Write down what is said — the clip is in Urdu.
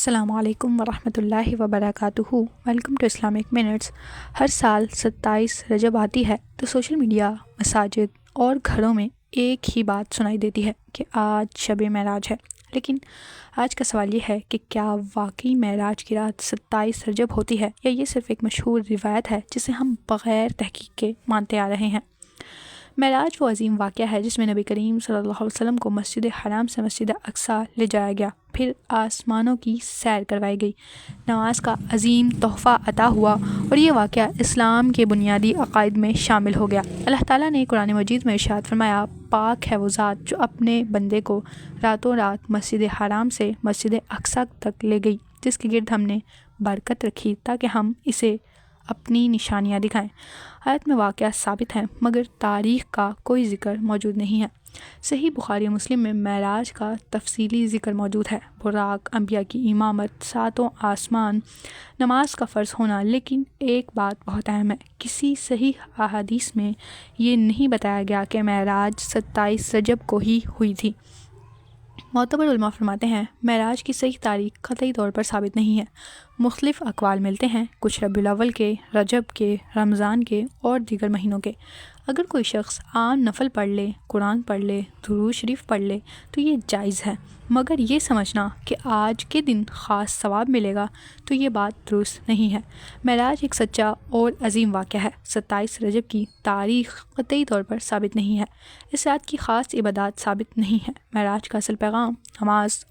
السلام علیکم ورحمۃ اللہ وبرکاتہ۔ Welcome to Islamic Minutes. ہر سال 27 رجب آتی ہے تو سوشل میڈیا، مساجد اور گھروں میں ایک ہی بات سنائی دیتی ہے کہ آج شب معراج ہے۔ لیکن آج کا سوال یہ ہے کہ کیا واقعی معراج کی رات 27 رجب ہوتی ہے، یا یہ صرف ایک مشہور روایت ہے جسے ہم بغیر تحقیق کے مانتے آ رہے ہیں؟ معراج وہ عظیم واقعہ ہے جس میں نبی کریم صلی اللہ علیہ وسلم کو مسجد حرام سے مسجد اقصیٰ لے جایا گیا، پھر آسمانوں کی سیر کروائی گئی، نماز کا عظیم تحفہ عطا ہوا اور یہ واقعہ اسلام کے بنیادی عقائد میں شامل ہو گیا۔ اللہ تعالیٰ نے قرآن مجید میں ارشاد فرمایا، پاک ہے وہ ذات جو اپنے بندے کو راتوں رات مسجد حرام سے مسجد اقصیٰ تک لے گئی، جس کے گرد ہم نے برکت رکھی تاکہ ہم اسے اپنی نشانیاں دکھائیں۔ آیت میں واقعہ ثابت ہے مگر تاریخ کا کوئی ذکر موجود نہیں ہے۔ صحیح بخاری و مسلم میں معراج کا تفصیلی ذکر موجود ہے، براق، انبیاء کی امامت، ساتوں آسمان، نماز کا فرض ہونا۔ لیکن ایک بات بہت اہم ہے، کسی صحیح احادیث میں یہ نہیں بتایا گیا کہ معراج 27 رجب کو ہی ہوئی تھی۔ معتبر علماء فرماتے ہیں معراج کی صحیح تاریخ قطعی طور پر ثابت نہیں ہے۔ مختلف اقوال ملتے ہیں، کچھ ربیع الاول کے، رجب کے، رمضان کے اور دیگر مہینوں کے۔ اگر کوئی شخص عام نفل پڑھ لے، قرآن پڑھ لے، درود شریف پڑھ لے تو یہ جائز ہے، مگر یہ سمجھنا کہ آج کے دن خاص ثواب ملے گا تو یہ بات درست نہیں ہے۔ معراج ایک سچا اور عظیم واقعہ ہے۔ 27 رجب کی تاریخ قطعی طور پر ثابت نہیں ہے، اس رات کی خاص عبادات ثابت نہیں ہے۔ معراج کا اصل پیغام نماز